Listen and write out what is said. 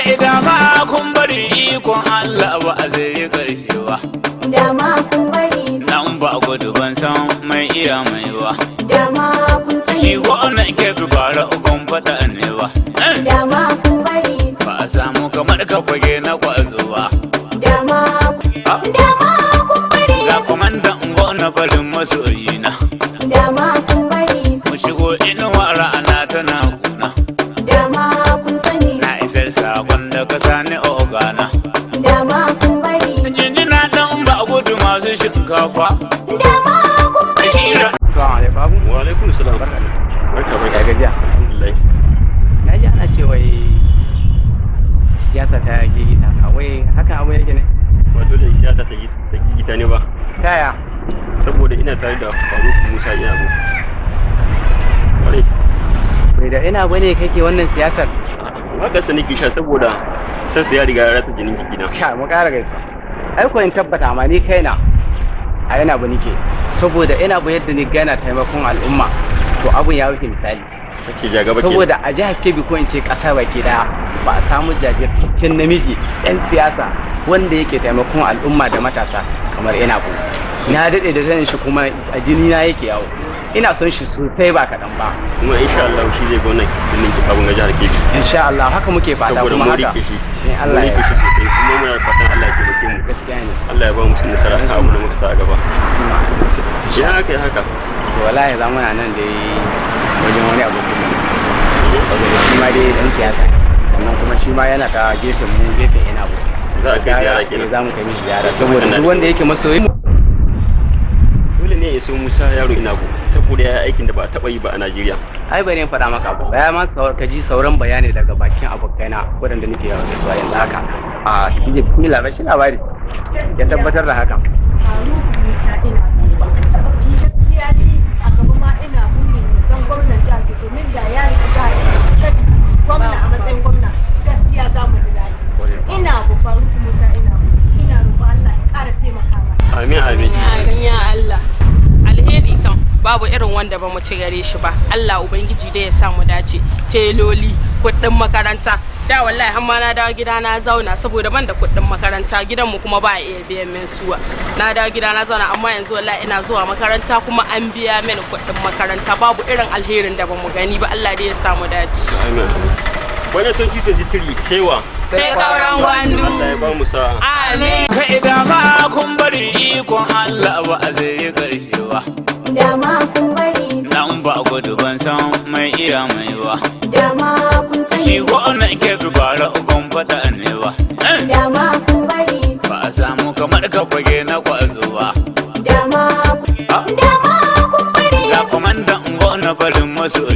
kai dama kun bari ikon Allah ba a zai yi karshewa. Dama kun bari nan ba gudu ban san mai iya mai ba. Dama kun sani Shi wannan ke fi bara ugun fada ne ba. Dama kun bari Ba a samu kamar ka fage na kwazo ba. Dama kun bari Ga kwamandan gona farin masoyina. Dama kun bari Mu shigo inuwa ra'ana tana kuna. Dama kun sani Na isar sakon da ka sani ogana. Dama kun bari Jinjina dan ba gudu masu shinkafa. Dama kun bari Shira. Wa alaikum salam. Barka barka gajiya. Alhamdulillah. Na ji ana cewa siyasa ta gigita wai haka abu yake ne? Wato da siyasa ta gigita ne ba. Taya? Saboda ina tare da Faruk Musa Inago. Kwarai. Bai da ina bane kake wannan siyasar? Haka sani ki sha saboda san ya riga ya rata jinin jikina. Sha mu kara gaisa. Ai ko in tabbata ma ni kaina a yana ba nike saboda ina ba yadda ni gana taimakon al'umma to abun ya wuce misali. Kace ja gaba ke. Saboda a jihar Kebbi ko in ce ƙasa baki daya ba a samu jajirtaccen namiji ɗan siyasa wanda yake taimakon al'umma da matasa kamar ina ku. Na daɗe da sanin shi kuma a jini na yake yawo. Ina son shi sosai ba kaɗan ba. Kuma insha Allah shi zai gwamnati jinin ki abun ga jihar Kebbi. Insha Allah haka muke fata Saboda kuma mu haka. rike shi. In Allah ya rike shi sosai kuma muna fatan Allah ya taimake mu. gaskiya ne. Allah ya ba mu nasara a abun da muka sa a gaba. Ya haka ya haka. To wallahi za muna nan da wajen wani abokin mu. Saboda shi ma dai dan siyasa sannan kuma shi ma yana ta gefen mu gefen ina bu. Za a kai ziyara kenan. Za mu kai mishi ziyara saboda duk wanda yake masoyi Dole ne ya so Musa yaro ina ku saboda ya aikin da ba a taba yi ba a Najeriya. ai bane faɗa maka abu baya ma ka ji sauran bayani daga bakin abokaina waɗanda nake yawan gaisuwa yanzu haka a kije bismillah ba shi labari ya tabbatar da hakan gaskiya ni a gaba ma ina burin zan gwamnan jihar Kebbi domin da ya rika jihar Kebbi gwamna a matsayin gwamna gaskiya za mu ji daɗi. Ina bu Faruk Musa ina roƙon Allah ya ƙara taimaka masa. Amin amin. Amin ya Allah. Alheri kan babu irin wanda ba mu ci gare shi ba. Allah Ubangiji dai ya sa mu dace. Teloli, kuɗin makaranta. Da wallahi har ma na dawo gida na zauna saboda ban da kuɗin makaranta gidanmu kuma ba a iya biyan min suwa. Na dawo gida na zauna amma yanzu wallahi ina zuwa makaranta kuma an biya mini kuɗin makaranta babu irin alherin da ba mu gani ba Allah dai ya sa mu dace. Amin. Wannan 2023 shewa. Sai kauran gwandu. Allah ya ba mu sa'a. Amin. Kai dama kun bari ikon Allah ba a zai yi karshewa. Dama kun bari Nan ba gudu ban san mai iya mai ba. dama kun Shi sani wannan ke fi bara ugun fada ne ba. dama kun bari Ba a samu kamar ka fage na kwazo ba. dama kun bari Ga kwamandan gona farin masoyi.